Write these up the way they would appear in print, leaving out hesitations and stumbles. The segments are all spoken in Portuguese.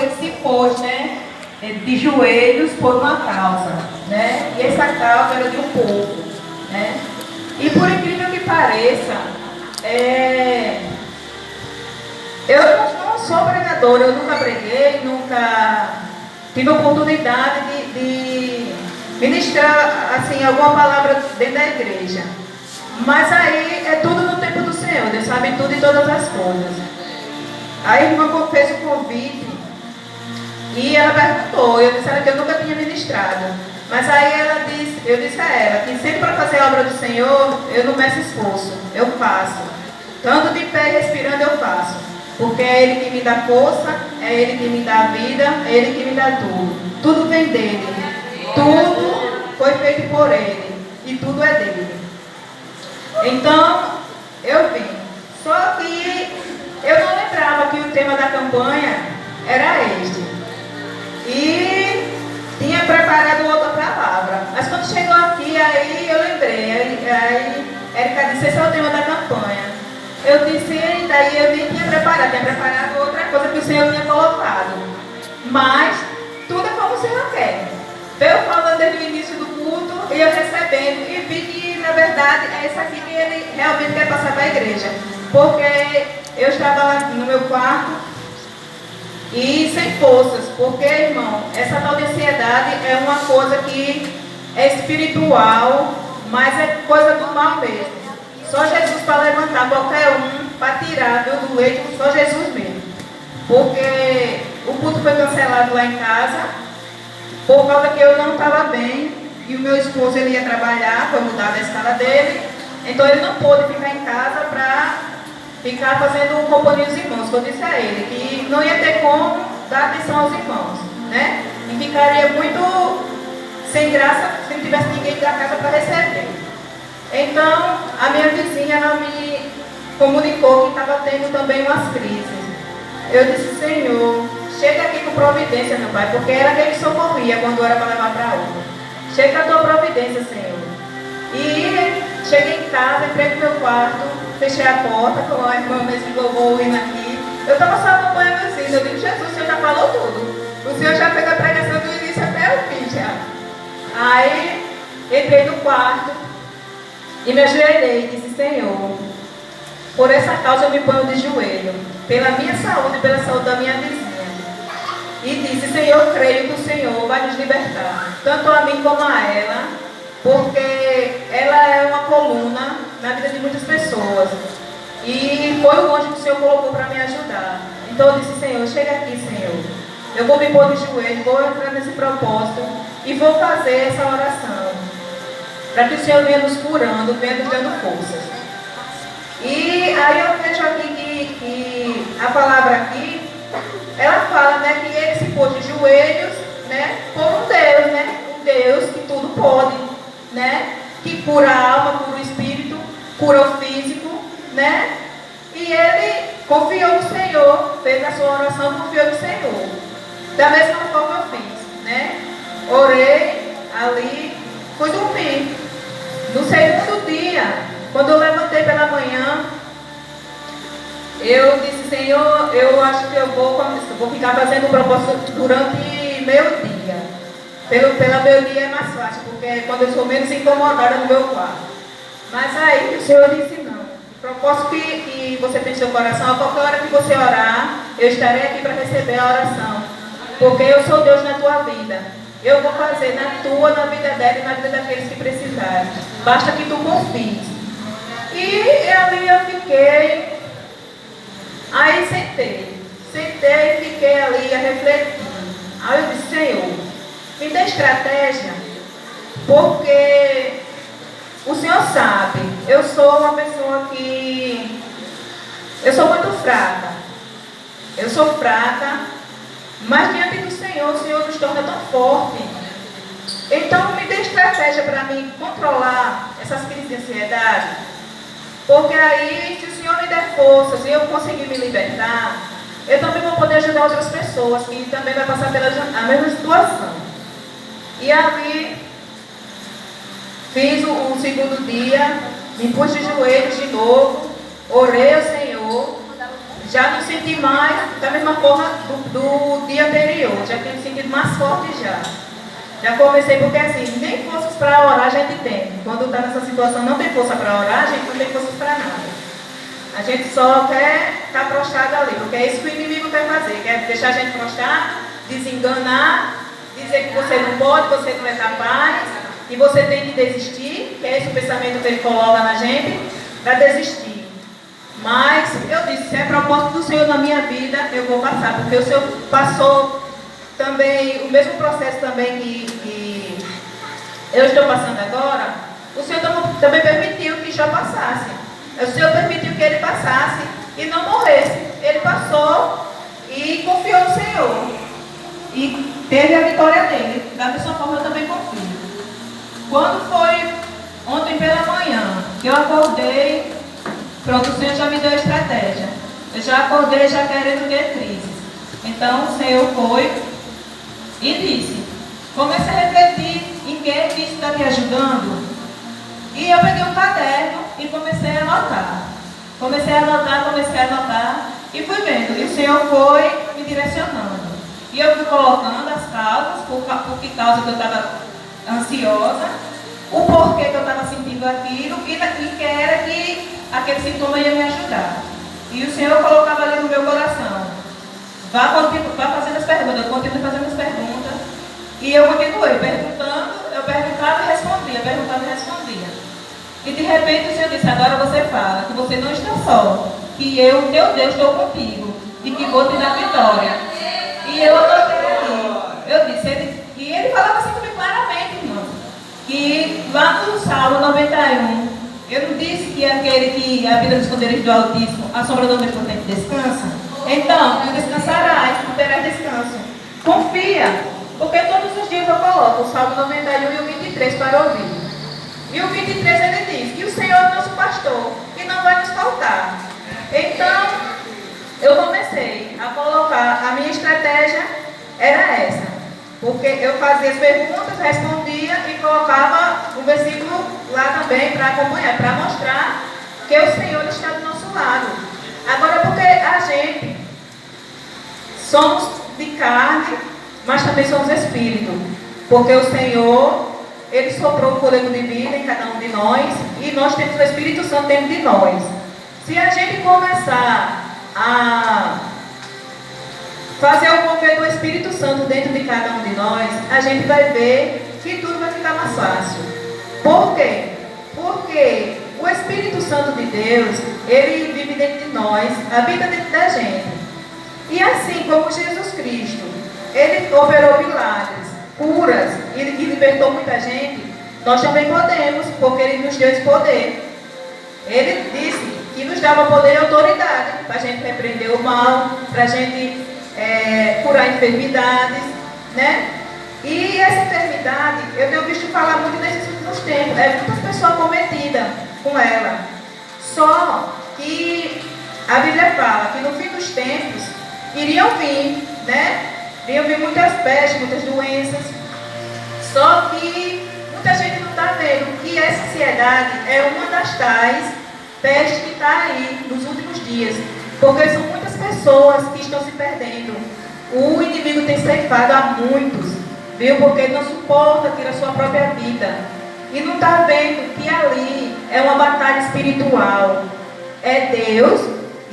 ele se pôs, né, de joelhos por uma causa, né? E essa causa era de um povo, né? E por incrível que pareça, eu não sou pregadora, eu nunca preguei, nunca tive oportunidade de ministrar assim, alguma palavra dentro da igreja. Mas aí é tudo no tempo do Senhor, Deus sabe tudo e todas as coisas. Aí a irmã fez o convite e ela perguntou, eu disse a ela que eu nunca tinha ministrado. Mas aí eu disse a ela que sempre para fazer a obra do Senhor, eu não meço esforço, eu faço. Tanto de pé e respirando eu faço. Porque é Ele que me dá força, é Ele que me dá vida, é Ele que me dá tudo. Tudo vem dEle. Tudo foi feito por Ele. E tudo é dEle. Então, eu vim. Só que eu não lembrava que o tema da campanha era este. E tinha preparado outra palavra. Mas quando chegou aqui, aí eu lembrei. Aí Érica disse, esse é o tema da campanha. Eu disse, e daí eu nem tinha preparado outra coisa que o Senhor tinha colocado. Mas tudo é como o Senhor quer. Veio falando desde o início do culto e eu recebendo. E vi que, na verdade, é isso aqui que ele realmente quer passar para a igreja. Porque eu estava lá no meu quarto e sem forças. Porque, irmão, essa tal de ansiedade é uma coisa que é espiritual, mas é coisa do mal mesmo. Só Jesus para levantar qualquer um, para tirar do leito, só Jesus mesmo. Porque o culto foi cancelado lá em casa, por causa que eu não estava bem, e o meu esposo ele ia trabalhar, foi mudar a escala dele, então ele não pôde ficar em casa para ficar fazendo companhia aos irmãos. Eu disse a ele que não ia ter como dar atenção aos irmãos, né? E ficaria muito sem graça se não tivesse ninguém da casa para receber. Então, a minha vizinha ela me comunicou que estava tendo também umas crises. Eu disse, Senhor, chega aqui com providência, meu Pai, porque era quem me socorria quando era para levar para outra. Chega a tua providência, Senhor. E cheguei em casa, entrei no meu quarto, fechei a porta, como a irmã mesmo louvou o hino aqui. Eu estava só acompanhando assim, eu digo, Jesus, o Senhor já falou tudo. O Senhor já fez a pregação do início até o fim já. Aí, entrei no quarto e me ajoelhei e disse, Senhor, por essa causa eu me ponho de joelho, pela minha saúde e pela saúde da minha vizinha. E disse, Senhor, eu creio que o Senhor vai nos libertar, tanto a mim como a ela, porque ela é uma coluna na vida de muitas pessoas. E foi o anjo que o Senhor colocou para me ajudar. Então eu disse, Senhor, chega aqui, Senhor. Eu vou me pôr de joelho, vou entrar nesse propósito e vou fazer essa oração. Para que o Senhor venha nos curando, venha nos dando forças. E aí eu vejo aqui que a palavra aqui, ela fala, né, que ele se pôs de joelhos, né, por um Deus, né, um Deus que tudo pode, né, que cura a alma, cura o espírito, cura o físico, né, e ele confiou no Senhor, fez a sua oração, confiou no Senhor. Da mesma forma eu fiz, né, orei ali, fui dormir. No segundo dia, quando eu levantei pela manhã, eu disse, Senhor, eu acho que eu vou ficar fazendo o propósito durante meio-dia. Pela meio-dia é mais fácil, porque é quando eu sou menos incomodada no meu quarto. Mas aí o Senhor disse, não. O propósito que você tem no seu coração, a qualquer hora que você orar, eu estarei aqui para receber a oração. Porque eu sou Deus na tua vida. Eu vou fazer na tua, na vida dela e na vida daqueles que precisarem. Basta que tu confies. E ali eu fiquei. Aí sentei e fiquei ali a refletir. Aí eu disse, Senhor, me dê estratégia, porque o Senhor sabe, eu sou uma pessoa que... Eu sou muito fraca. Eu sou fraca, mas diante do Senhor, o Senhor nos torna tão forte. Então me dê estratégia para mim controlar essas crises de ansiedade. Porque aí, se o Senhor me der forças e eu conseguir me libertar, eu também vou poder ajudar outras pessoas que também vão passar pela mesma situação. E ali, fiz o segundo dia, me pus de joelhos de novo, orei ao Senhor, já não senti mais, da mesma forma do dia anterior, já tenho sentido mais forte já. Já comecei porque assim, nem forças para orar a gente tem. Quando está nessa situação, não tem força para orar, a gente não tem força para nada. A gente só quer estar prostrado ali, porque é isso que o inimigo quer fazer, quer deixar a gente prostrado, desenganar, dizer que você não pode, você não é capaz, e você tem que desistir, que é esse o pensamento que ele coloca na gente, para desistir. Mas eu disse, se é propósito do Senhor na minha vida, eu vou passar, porque o Senhor passou também, o mesmo processo também que eu estou passando agora, o Senhor também permitiu que já passasse. O Senhor permitiu que ele passasse e não morresse. Ele passou e confiou no Senhor. E teve a vitória dele. Da mesma forma eu também confio. Quando foi ontem pela manhã que eu acordei, pronto, o Senhor já me deu a estratégia. Eu já acordei já querendo diretrizes. Então o Senhor foi e disse, comece a refletir em quem isso está te ajudando. E eu peguei um caderno e comecei a anotar. Comecei a anotar e fui vendo. E o Senhor foi me direcionando. E eu fui colocando as causas, por que causa que eu estava ansiosa, o porquê que eu estava sentindo aquilo e que era que aquele sintoma ia me ajudar. E o Senhor colocava ali no meu coração. Vá fazendo as perguntas. Eu continuo fazendo as perguntas. E eu continuei perguntando, eu perguntava e respondia. E de repente o Senhor disse, agora você fala que você não está só, que eu, teu Deus, estou contigo e que vou te dar vitória. E eu anotei aqui, eu disse, e ele falava assim comigo claramente, irmão, que lá no Salmo 91, eu não disse que aquele que habita nos esconderijos do Altíssimo, a sombra do Onipotente descansa? Então, tu descansarás, tu terás descanso. Confia, porque todos os dias eu coloco o Salmo 91 e o 23 para ouvir. E o 23 ele diz que o Senhor é nosso pastor e não vai nos faltar. Então, eu comecei a colocar, a minha estratégia era essa. Porque eu fazia as perguntas, respondia e colocava o versículo lá também para acompanhar, para mostrar que o Senhor está do nosso lado. Agora, porque a gente somos de carne, mas também somos espírito. Porque o Senhor, Ele soprou o fôlego de vida em cada um de nós e nós temos o Espírito Santo dentro de nós. Se a gente começar a fazer o mover do Espírito Santo dentro de cada um de nós, a gente vai ver que tudo vai ficar mais fácil. Por quê? Porque o Espírito Santo de Deus, ele vive dentro de nós, habita dentro da gente. E assim como Jesus Cristo, ele operou milagres, curas e libertou muita gente, nós também podemos, porque ele nos deu esse poder. Ele disse que nos dava poder e autoridade para a gente repreender o mal, para a gente curar enfermidades, né? E essa enfermidade, eu tenho visto falar muito nesses últimos tempos, muitas pessoas cometidas com ela. Só que a Bíblia fala que no fim dos tempos iriam vir, né? Iriam vir muitas pestes, muitas doenças. Só que muita gente não está vendo que essa ansiedade é uma das tais pestes que está aí nos últimos dias. Porque são muitas pessoas que estão se perdendo. O inimigo tem ceifado a muitos, viu? Porque ele não suporta ter a sua própria vida. E não está vendo que ali é uma batalha espiritual. É Deus,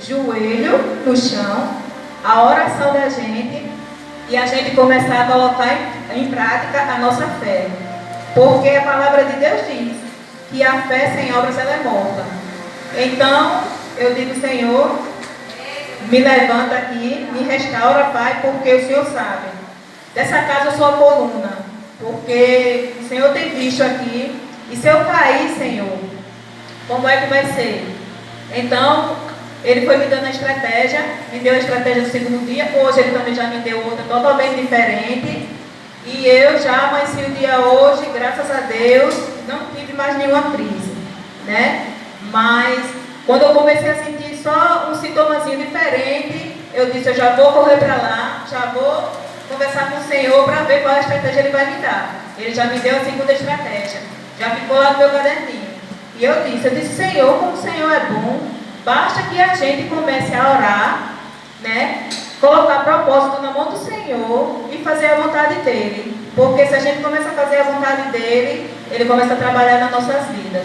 joelho no chão, a oração da gente e a gente começar a colocar em prática a nossa fé. Porque a palavra de Deus diz que a fé sem obras ela é morta. Então, eu digo, Senhor, me levanta aqui, me restaura, Pai, porque o Senhor sabe. Dessa casa eu sou a coluna, porque o Senhor tem visto aqui. E se eu cair, Senhor, como é que vai ser? Então, Ele foi me dando a estratégia, me deu a estratégia do segundo dia. Hoje Ele também já me deu outra totalmente diferente. E eu já amanheci o dia hoje, graças a Deus, não tive mais nenhuma crise, né? Mas quando eu comecei a sentir só um sintomazinho diferente, eu disse, eu já vou correr para lá, já vou conversar com o Senhor para ver qual estratégia Ele vai me dar. Ele já me deu a segunda estratégia, já ficou lá no meu caderninho. E eu disse, Senhor, como o Senhor é bom, basta que a gente comece a orar, né? colocar propósito na mão do Senhor e fazer a vontade dEle. Porque se a gente começa a fazer a vontade dEle, Ele começa a trabalhar nas nossas vidas.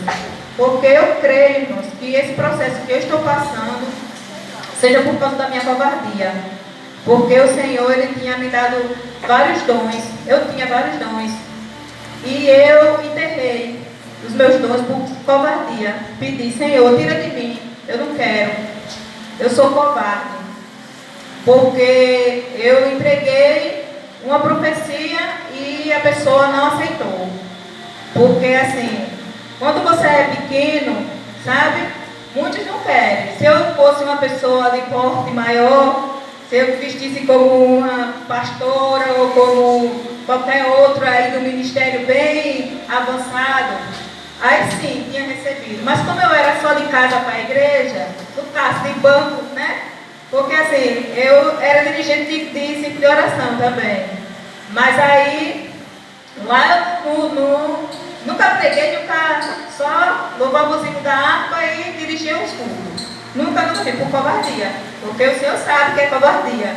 Porque eu creio, irmãos, que esse processo que eu estou passando seja por causa da minha covardia. Porque o Senhor, Ele tinha me dado vários dons. Eu tinha vários dons. E eu enterrei os meus dons por covardia. Pedi, Senhor, tira de mim. Eu não quero. Eu sou covarde. Porque eu entreguei uma profecia e a pessoa não aceitou. Porque assim, quando você é pequeno, sabe? Muitos não querem. Se eu fosse uma pessoa de porte maior, se eu vestisse como uma pastora ou como qualquer outro aí do ministério bem avançado, aí sim, tinha recebido. Mas como eu era só de casa para a igreja, no caso de banco, né? Porque assim, eu era dirigente de ciclo de oração também. Mas aí, lá eu nunca preguei, nunca só louvava o zinco da harpa e dirigia os cultos. Nunca fiz por covardia. Porque o Senhor sabe que é covardia.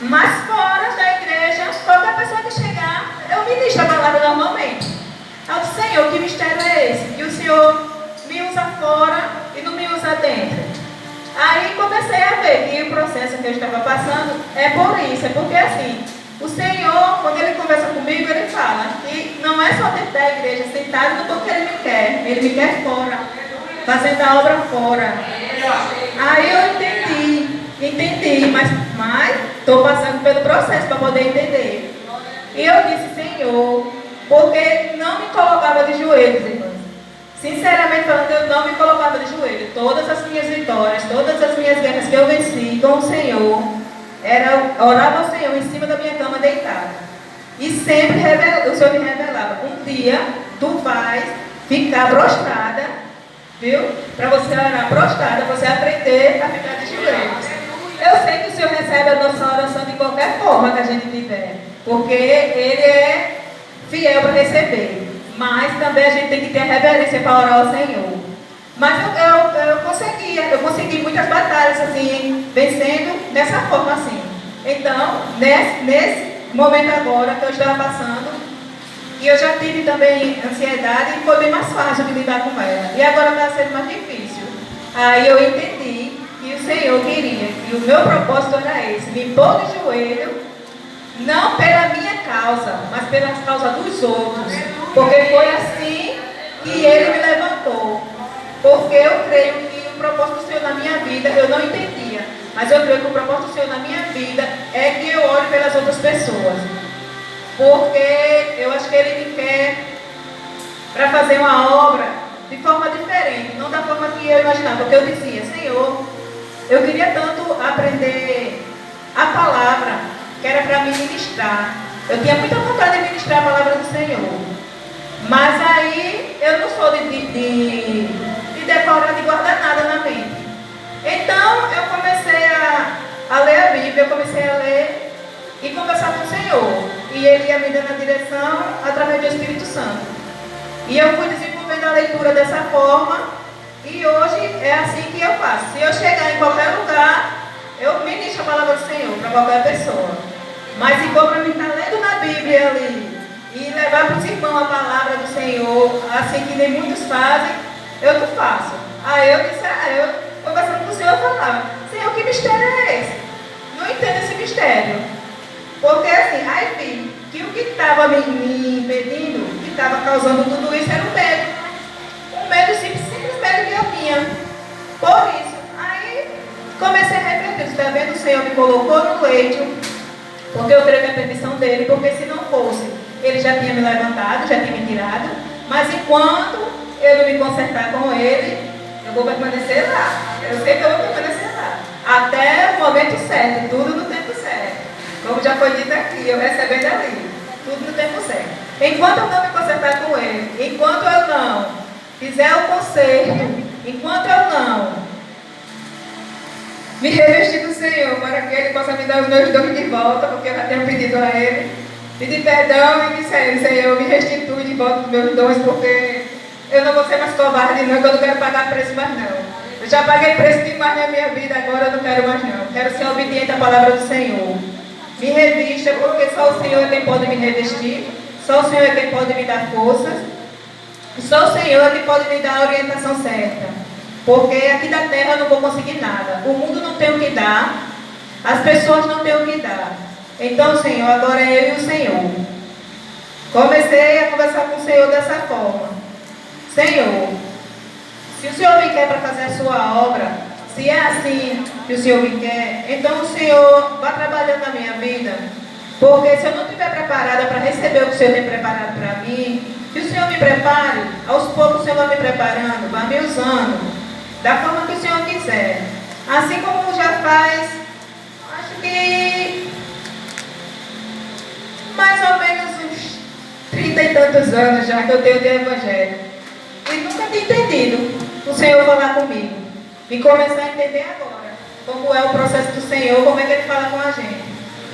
Mas fora da igreja, qualquer pessoa que chegar, eu ministro a palavra normalmente. Eu disse, Senhor, que mistério é esse? Que o Senhor me usa fora e não me usa dentro. Aí comecei a ver que o processo que eu estava passando é por isso, é porque assim, o Senhor, quando Ele conversa comigo, Ele fala que não é só dentro da igreja, sentado no banco que Ele me quer fora, fazendo a obra fora. Aí eu entendi, mas estou passando pelo processo para poder entender. E eu disse, Senhor, porque não me colocava de joelhos, irmãos. Sinceramente falando, eu não me colocava de joelho. Todas as minhas vitórias, todas as minhas guerras que eu venci com o Senhor, orava ao Senhor em cima da minha cama deitada. E sempre o Senhor me revelava, um dia tu vais ficar prostrada, viu? Para você orar prostrada, você aprender a ficar de joelhos. Eu sei que o Senhor recebe a nossa oração de qualquer forma que a gente tiver, porque Ele é fiel para receber. Mas também a gente tem que ter a reverência para orar ao Senhor. Mas eu consegui muitas batalhas assim, vencendo dessa forma assim. Então, nesse momento agora que eu estava passando, e eu já tive também ansiedade e foi bem mais fácil de lidar com ela. E agora está sendo mais difícil. Aí eu entendi que o Senhor queria, que o meu propósito era esse, me pôr de joelho, não pela minha causa, mas pela causa dos outros. Porque foi assim que Ele me levantou. Porque eu creio que o propósito do Senhor na minha vida, eu não entendia. Mas eu creio que o propósito do Senhor na minha vida é que eu ore pelas outras pessoas. Porque eu acho que Ele me quer para fazer uma obra de forma diferente. Não da forma que eu imaginava. Porque eu dizia, Senhor, eu queria tanto aprender a palavra que era para me ministrar. Eu tinha muita vontade de ministrar a palavra do Senhor. Mas aí eu não sou de decorar, de guardar nada na mente. Então eu comecei a ler a Bíblia, eu comecei a ler e conversar com o Senhor. E Ele ia me dando a direção através do Espírito Santo. E eu fui desenvolvendo a leitura dessa forma. E hoje é assim que eu faço. Se eu chegar em qualquer lugar, eu ministro a palavra do Senhor para qualquer pessoa. Mas se for para mim estar lendo na Bíblia ali e levar para os irmãos a palavra do Senhor, assim que nem muitos fazem, eu não faço. Aí eu disse, eu conversando com o Senhor, eu falava, Senhor, que mistério é esse? Não entendo esse mistério. Porque assim, aí vi que o que estava me impedindo, que estava causando tudo isso, era o medo. Um medo simples medo que eu tinha. Por isso, aí comecei a refletir, está vendo, o Senhor me colocou no leito, porque eu creio que é a permissão dele, porque se não fosse, Ele já tinha me levantado, já tinha me tirado, mas enquanto eu não me consertar com Ele, eu vou permanecer lá. Eu sei que eu vou permanecer lá. Até o momento certo, tudo no tempo certo. Como já foi dito aqui, eu recebendo ali, tudo no tempo certo. Enquanto eu não me consertar com Ele, enquanto eu não fizer o conserto, enquanto eu não me revestir do Senhor, para que Ele possa me dar os meus dons de volta, porque eu já tenho pedido a Ele, pedir perdão e disser, Senhor, me restitui de volta os meus dons, porque eu não vou ser mais covarde não, que eu não quero pagar preço mais não. Eu já paguei preço demais na minha vida, agora eu não quero mais não. Quero ser obediente à palavra do Senhor. Me revista, porque só o Senhor é quem pode me revestir. Só o Senhor é quem pode me dar forças. E só o Senhor é quem pode me dar a orientação certa. Porque aqui da terra eu não vou conseguir nada. O mundo não tem o que dar. As pessoas não têm o que dar. Então, Senhor, agora é eu e o Senhor. Comecei a conversar com o Senhor dessa forma. Senhor, se o Senhor me quer para fazer a sua obra, se é assim que o Senhor me quer, então o Senhor vai trabalhando na minha vida. Porque se eu não estiver preparada para receber o que o Senhor tem preparado para mim, que o Senhor me prepare, aos poucos o Senhor vai me preparando, vai me usando, da forma que o Senhor quiser. Assim como já faz, acho que mais ou menos uns 30 e tantos anos já que eu tenho de evangelho. E nunca tinha entendido o Senhor falar comigo. E começar a entender agora como é o processo do Senhor, como é que Ele fala com a gente.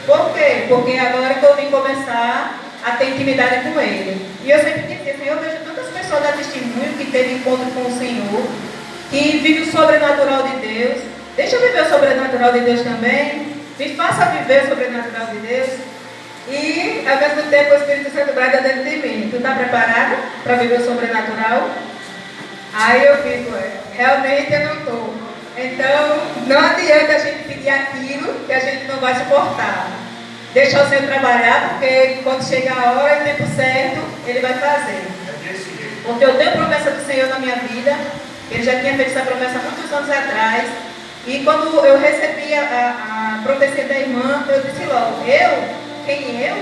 Por quê? Porque agora que eu vim começar a ter intimidade com Ele. E eu sempre dizia, Senhor, eu vejo tantas pessoas dar testemunho que teve encontro com o Senhor, que vive o sobrenatural de Deus. Deixa eu viver o sobrenatural de Deus também. Me faça viver o sobrenatural de Deus. E, ao mesmo tempo, o Espírito Santo brada dentro de mim. Tu está preparado para viver o sobrenatural? Aí eu fico, realmente eu não estou. Então, não adianta a gente pedir aquilo que a gente não vai suportar. Deixa o Senhor trabalhar, porque quando chegar a hora, o tempo certo, Ele vai fazer. Porque eu tenho promessa do Senhor na minha vida. Ele já tinha feito essa promessa há muitos anos atrás. E quando eu recebi a profecia da irmã, eu disse logo, quem eu?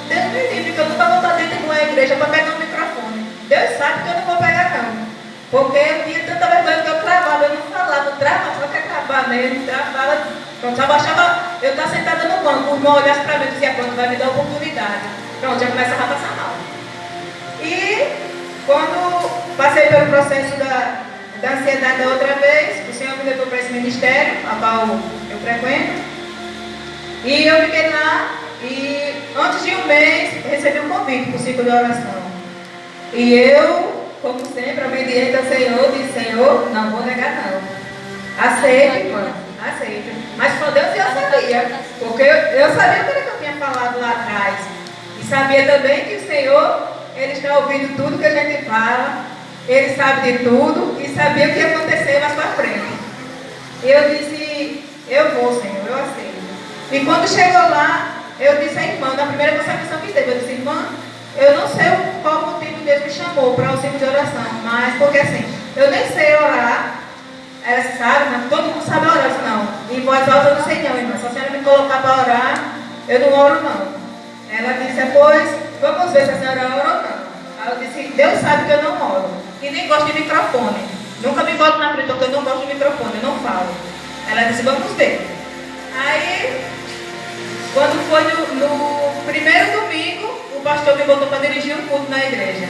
Deus me livre, que eu nunca vou estar dentro de uma igreja para pegar um microfone. Deus sabe que eu não vou pegar não. Porque eu tinha tanta vergonha que eu travava, eu não falava, só que travar nele, travava. Pronto, já baixava, eu estava sentada no banco, o irmão olhasse para mim e dizia, pronto, vai me dar oportunidade. Pronto, já começava a passar mal. E quando passei pelo processo da ansiedade da outra vez, o Senhor me levou para esse ministério, a qual eu frequento. E eu fiquei lá. E antes de um mês, recebi um convite para o ciclo de oração. E eu, como sempre, obediente ao Senhor, disse, Senhor, não vou negar não. Aceite, irmã, aceite. Mas com Deus eu sabia, porque eu sabia o que eu tinha falado lá atrás. E sabia também que o Senhor, Ele está ouvindo tudo que a gente fala, Ele sabe de tudo e sabia o que ia acontecer mais para frente. E eu disse, eu vou, Senhor, eu aceito. E quando chegou lá, eu disse à irmã, na primeira consagração que teve, eu disse, irmã, eu não sei qual motivo Deus me chamou para o ciclo de oração, mas porque assim, eu nem sei orar, ela sabe, mas todo mundo sabe orar, não. Em voz alta eu não sei não, irmã, se a senhora me colocar para orar, eu não oro não. Ela disse, pois, vamos ver se a senhora ora ou não. Aí eu disse, Deus sabe que eu não oro, e nem gosto de microfone. Nunca me boto na frente, porque eu não gosto de microfone, eu não falo. Ela disse, vamos ver. Aí, quando foi no primeiro domingo, o pastor me botou para dirigir um culto na igreja.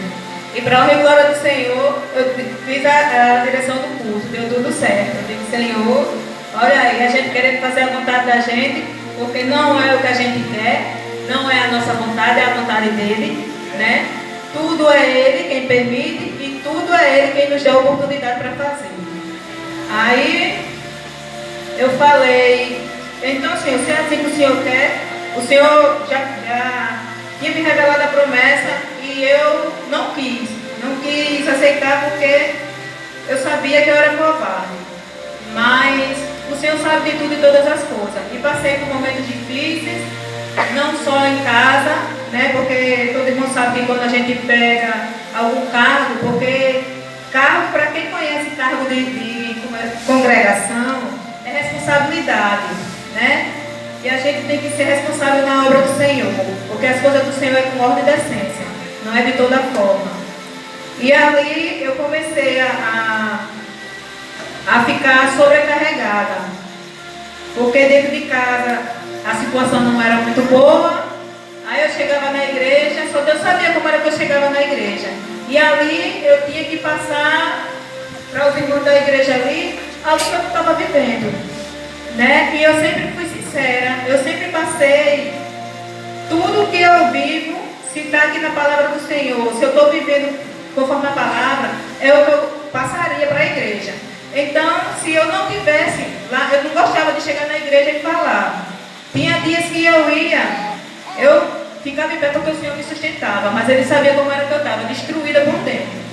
E para honra e glória do Senhor, eu fiz a direção do culto, deu tudo certo. Eu disse, Senhor, olha aí, a gente querendo fazer a vontade da gente, porque não é o que a gente quer, não é a nossa vontade, é a vontade dele, né? Tudo é Ele quem permite e tudo é Ele quem nos dá a oportunidade para fazer. Aí, eu falei, então, Senhor, se é assim que o Senhor quer, o Senhor já tinha me revelado a promessa e eu não quis aceitar porque eu sabia que eu era covarde. Mas o Senhor sabe de tudo e todas as coisas. E passei por momentos difíceis, não só em casa, né? Porque todo mundo sabe que quando a gente pega algum cargo, porque cargo, para quem conhece cargo de congregação, é responsabilidade, né? E a gente tem que ser responsável na obra do Senhor, porque as coisas do Senhor é com ordem e decência, não é de toda forma. E ali eu comecei a ficar sobrecarregada, porque dentro de casa a situação não era muito boa. Aí eu chegava na igreja, só Deus sabia como era que eu chegava na igreja. E ali eu tinha que passar para os irmãos da igreja ali algo que eu não estava vivendo, né? E eu sempre fui sincera, eu sempre passei tudo que eu vivo, se está aqui na palavra do Senhor, se eu estou vivendo conforme a palavra, é o que eu passaria para a igreja. Então, se eu não tivesse lá, eu não gostava de chegar na igreja e falar. Tinha dias que eu ficava em pé porque o Senhor me sustentava, mas Ele sabia como era que eu estava, destruída por dentro.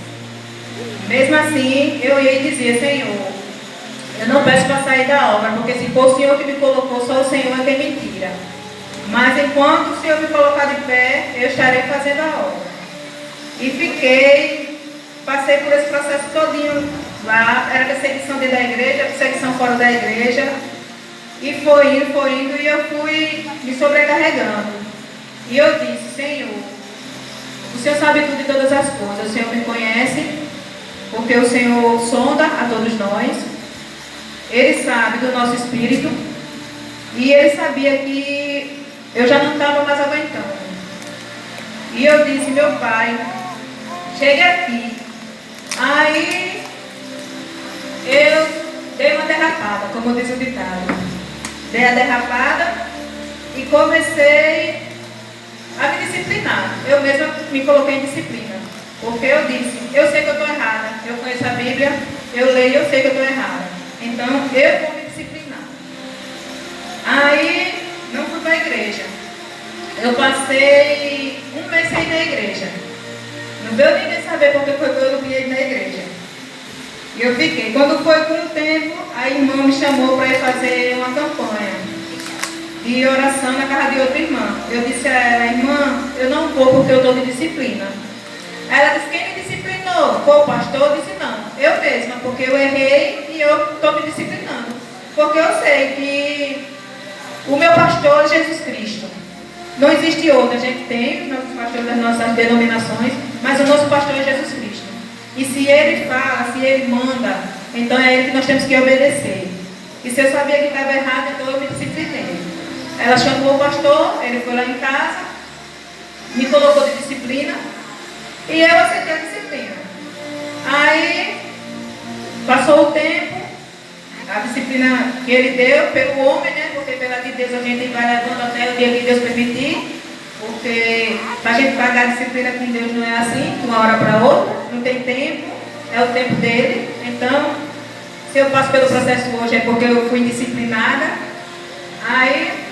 Mesmo assim, eu ia e dizia: Senhor, eu não peço para sair da obra, porque se for o Senhor que me colocou, só o Senhor é quem me tira. Mas enquanto o Senhor me colocar de pé, eu estarei fazendo a obra. E passei por esse processo todinho lá. Era perseguição dentro da igreja, perseguição fora da igreja. E foi indo, e eu fui me sobrecarregando. E eu disse: Senhor, o Senhor sabe tudo de todas as coisas, o Senhor me conhece, porque o Senhor sonda a todos nós. Ele sabe do nosso espírito. E Ele sabia que eu já não estava mais aguentando. E eu disse: meu Pai, chegue aqui. Aí eu dei uma derrapada, como diz o ditado. Dei a derrapada e comecei a me disciplinar. Eu mesma me coloquei em disciplina. Porque eu disse: eu sei que eu estou errada. Eu conheço a Bíblia, eu leio, eu sei que eu estou errada. Então eu vou me disciplinar. Aí não fui para a igreja. Eu passei um mês sem ir na igreja. Não veio ninguém saber porque foi que eu não ia ir na igreja. E eu fiquei. Quando foi com o tempo, a irmã me chamou para ir fazer uma campanha de oração na casa de outra irmã. Eu disse a ela: irmã, eu não vou porque eu estou de disciplina. Ela disse: quem me disciplinou? Foi o pastor? Eu disse: não, eu mesma, porque eu errei e eu estou me disciplinando. Porque eu sei que o meu pastor é Jesus Cristo. Não existe outro. A gente tem os nossos pastores das nossas denominações, mas o nosso pastor é Jesus Cristo. E se Ele fala, se Ele manda, então é Ele que nós temos que obedecer. E se eu sabia que estava errado, então eu me disciplinei. Ela chamou o pastor, ele foi lá em casa, me colocou de disciplina e eu aceitei a disciplina. Aí passou o tempo, a disciplina que ele deu pelo homem, né? Porque pela de Deus a gente vai levando até o dia que Deus permitir. Porque para a gente pagar a disciplina com Deus não é assim, de uma hora para outra, não tem tempo, é o tempo dele. Então, se eu passo pelo processo hoje é porque eu fui disciplinada. Aí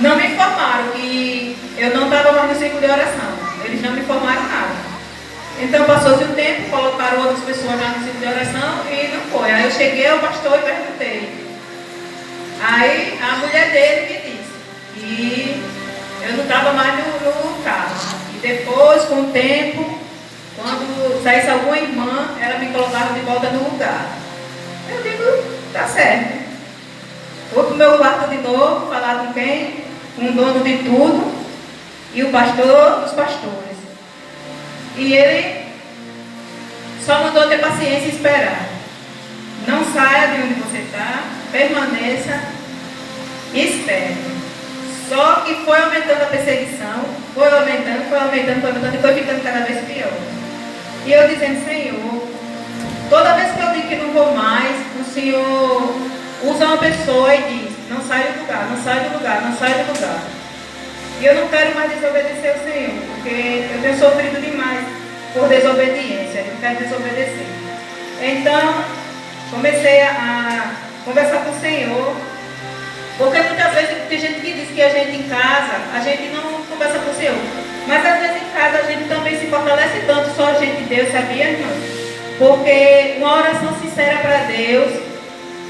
não me informaram que eu não estava mais no ciclo de oração. Eles não me informaram nada. Então passou-se o tempo, colocaram outras pessoas já no ciclo de oração e não foi. Aí eu cheguei ao pastor e perguntei. Aí a mulher dele me disse que eu não estava mais no carro. E depois, com o tempo, quando saísse alguma irmã, ela me colocava de volta no lugar. Eu digo: tá certo. Vou para o meu quarto de novo, falar com quem? Com o dono de tudo e o pastor dos pastores. E ele só mandou ter paciência e esperar. Não saia de onde você está, permaneça e espere. Só que foi aumentando a perseguição, foi aumentando e foi ficando cada vez pior. E eu dizendo: Senhor, toda vez que eu digo que não vou mais, o Senhor usa uma pessoa e diz: não sai do lugar, não sai do lugar, não sai do lugar. E eu não quero mais desobedecer ao Senhor, porque eu tenho sofrido demais por desobediência, eu não quero desobedecer. Então, comecei a conversar com o Senhor, porque muitas vezes tem gente que diz que a gente em casa, a gente não conversa com o Senhor. Mas às vezes em casa a gente também se fortalece tanto, só a gente e Deus, sabia, irmã? Porque uma oração sincera para Deus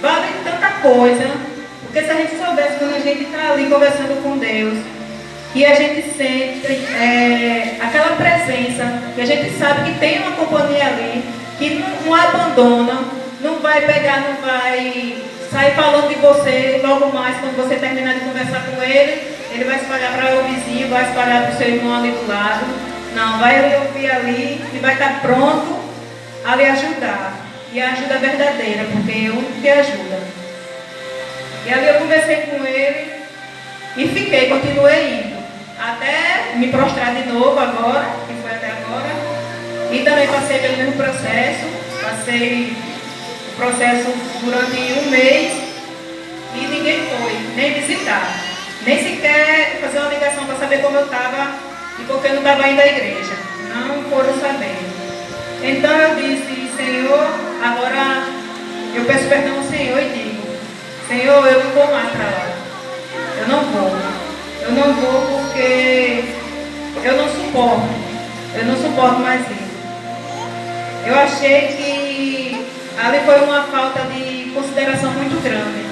vale tanta coisa. Porque se a gente soubesse quando a gente está ali conversando com Deus, e a gente sente aquela presença, que a gente sabe que tem uma companhia ali, que não abandona, não vai pegar, não vai sair falando de você logo mais, quando você terminar de conversar com ele, ele vai espalhar para o vizinho, vai espalhar para o seu irmão ali do lado. Não, vai ele ouvir ali e vai estar pronto a lhe ajudar. E a ajuda verdadeira, porque é o único que ajuda. E ali eu conversei com ele e continuei indo. Até me prostrar de novo agora, que foi até agora. E também passei pelo mesmo processo. Passei o processo durante um mês e ninguém foi, nem visitar. Nem sequer fazer uma ligação para saber como eu estava e porque eu não estava indo à igreja. Não foram saber. Então eu disse: Senhor, agora eu peço perdão ao Senhor e digo: Senhor, eu não vou mais para lá. Eu não vou. Eu não vou porque eu não suporto. Eu não suporto mais isso. Eu achei que ali foi uma falta de consideração muito grande.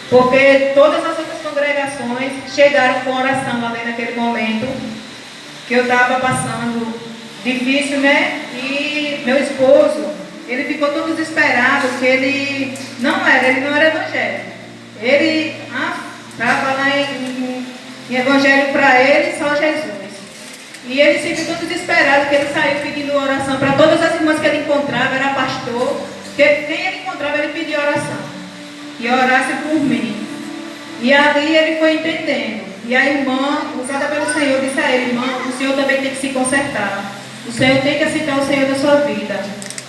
Porque todas as outras congregações chegaram com oração ali naquele momento que eu estava passando difícil, né? E meu esposo, ele ficou todo desesperado, porque ele não era evangélico. Ele estava lá em evangelho para ele, só Jesus. E ele se ficou desesperado, porque ele saiu pedindo oração para todas as irmãs que ele encontrava, era pastor, que quem ele encontrava, ele pedia oração. E orasse por mim. E ali ele foi entendendo. E a irmã, usada pelo Senhor, disse a ele: irmão, o Senhor também tem que se consertar. O Senhor tem que aceitar o Senhor da sua vida.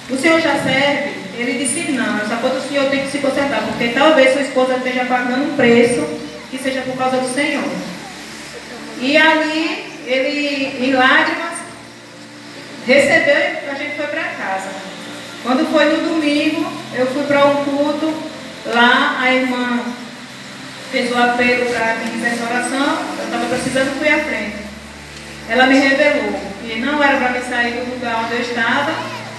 O Senhor já serve? Ele disse: não, essa coisa o Senhor tem que se consertar, porque talvez sua esposa esteja pagando um preço que seja por causa do Senhor. E ali, ele, em lágrimas, recebeu e a gente foi para casa. Quando foi no domingo, eu fui para um culto. Lá a irmã fez o apelo para quem quisesse oração. Eu estava precisando, fui à frente. Ela me revelou que não era para me sair do lugar onde eu estava.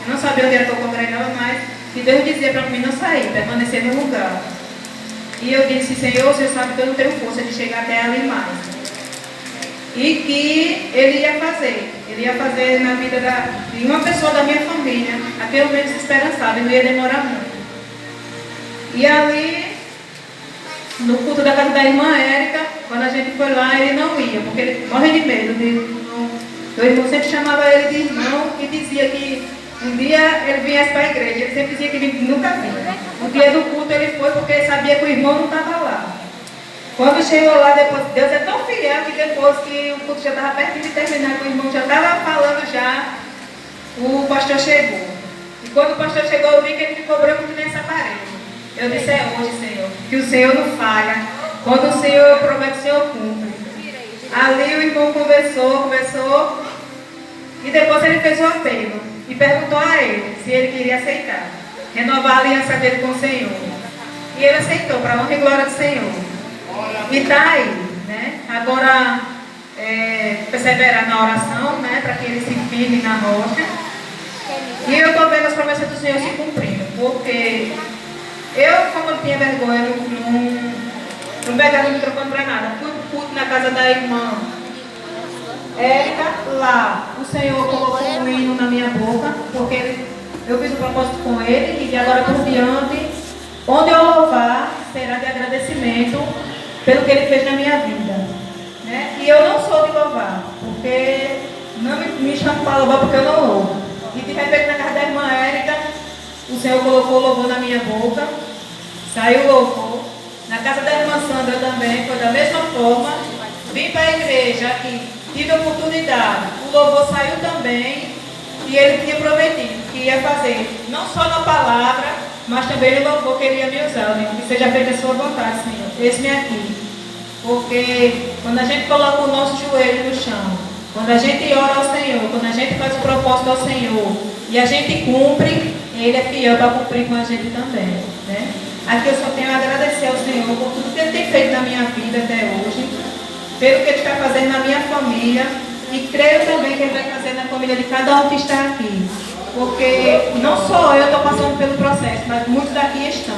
Eu não sabia onde era que eu congregava mais. E Deus dizia para mim não sair, permanecer no lugar. E eu disse: Senhor, o Senhor sabe que eu não tenho força de chegar até ali mais. E que Ele ia fazer na vida de uma pessoa da minha família, a que eu menos esperançava, e não ia demorar muito. E ali, no culto da casa da irmã Érica, quando a gente foi lá, ele não ia, porque ele morre de medo. O irmão sempre chamava ele de irmão e dizia que um dia ele viesse para a igreja. Ele sempre dizia que ele nunca vinha. No dia do culto ele foi porque ele sabia que o irmão não estava lá. Quando chegou lá, depois, Deus é tão fiel que depois que o culto já estava perto de terminar, que o irmão já estava falando já, o pastor chegou. E quando o pastor chegou, eu vi que ele ficou branco que nem essa parede. Eu disse: é hoje, Senhor, que o Senhor não falha. Quando o Senhor promete, o Senhor cumpre. Ali o irmão conversou, e depois ele fez o apelo e perguntou a ele se ele queria aceitar, renovar a aliança dele com o Senhor. E ele aceitou, para a honra e glória do Senhor. E está aí, né? Agora, perseverar na oração, né? Para que ele se firme na rocha. E eu estou vendo as promessas do Senhor se cumprindo, porque eu, como eu tinha vergonha, não pegava o microfone para nada. Fui culto na casa da irmã Érica, lá o Senhor colocou um hino na minha boca, porque eu fiz um propósito com ele, que de agora por diante, onde eu louvar, será de agradecimento pelo que ele fez na minha vida. Né? E eu não sou de louvar, porque não me chamo para louvar porque eu não louvo. E de repente na casa da irmã Érica, o Senhor colocou louvor na minha boca, saiu louvor. Na casa da irmã Sandra também, foi da mesma forma. Vim para a igreja aqui, tive a oportunidade, o louvor saiu também. E ele tinha prometido que ia fazer, não só na palavra, mas também no louvor que ele ia me usar. Né? Que seja feita a sua vontade, Senhor. Esse-me aqui. Porque quando a gente coloca o nosso joelho no chão, quando a gente ora ao Senhor, quando a gente faz o propósito ao Senhor, e a gente cumpre, Ele é fiel para cumprir com a gente também. Né? Aqui eu só tenho a agradecer ao Senhor por tudo que Ele tem feito na minha vida até hoje, pelo que Ele está fazendo na minha família, e creio também que Ele vai fazer na família de cada um que está aqui. Porque não só eu estou passando pelo processo, mas muitos daqui estão.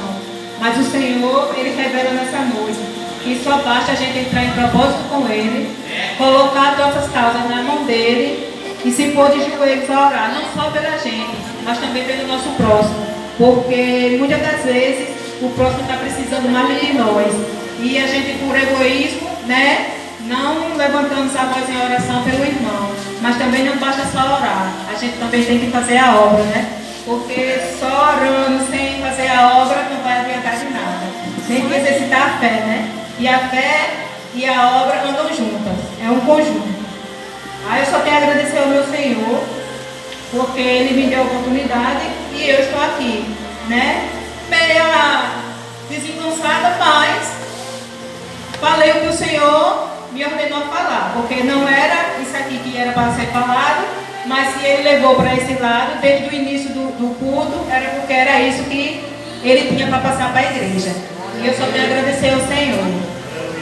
Mas o Senhor, Ele revela nessa noite que só basta a gente entrar em propósito com Ele, colocar as nossas causas na mão dEle e se pôr de joelhos a orar, não só pela gente, mas também pelo nosso próximo. Porque muitas das vezes o próximo está precisando mais de nós. E a gente, por egoísmo, né, não levantamos a voz em oração pelo irmão. Mas também não basta só orar, a gente também tem que fazer a obra, né? Porque só orando sem fazer a obra não vai adiantar de nada. Tem que exercitar a fé, né? E a fé e a obra andam juntas, é um conjunto. Aí eu só tenho a agradecer ao meu Senhor, porque Ele me deu a oportunidade e eu estou aqui, né? Meia desengonçada, mas falei o que o Senhor me ordenou a falar, porque não era isso aqui que era para ser falado, mas se Ele levou para esse lado, desde o início do culto, era porque era isso que ele tinha para passar para a igreja. E eu só tenho a agradecer ao Senhor.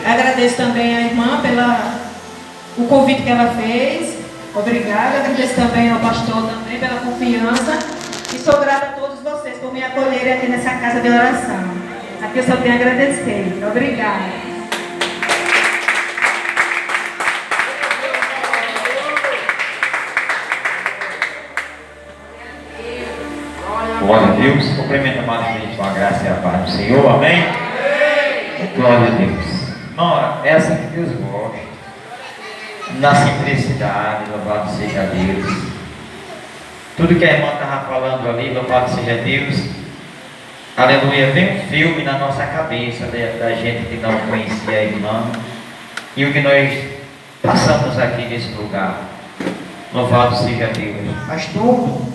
Agradeço também à irmã pelo convite que ela fez. Obrigada. Agradeço também ao pastor também pela confiança. E sou grata a todos vocês por me acolherem aqui nessa casa de oração. Aqui eu só tenho a agradecer. Obrigada. Glória a Deus. Cumprimento a amada gente com a graça e a paz do Senhor. Amém? Glória a Deus. Irmão, é assim que Deus gosta. Na simplicidade, louvado seja Deus. Tudo que a irmã estava falando ali, louvado seja Deus. Aleluia. Vem um filme na nossa cabeça da gente que não conhecia a irmã. E o que nós passamos aqui nesse lugar. Louvado seja Deus. Mas tudo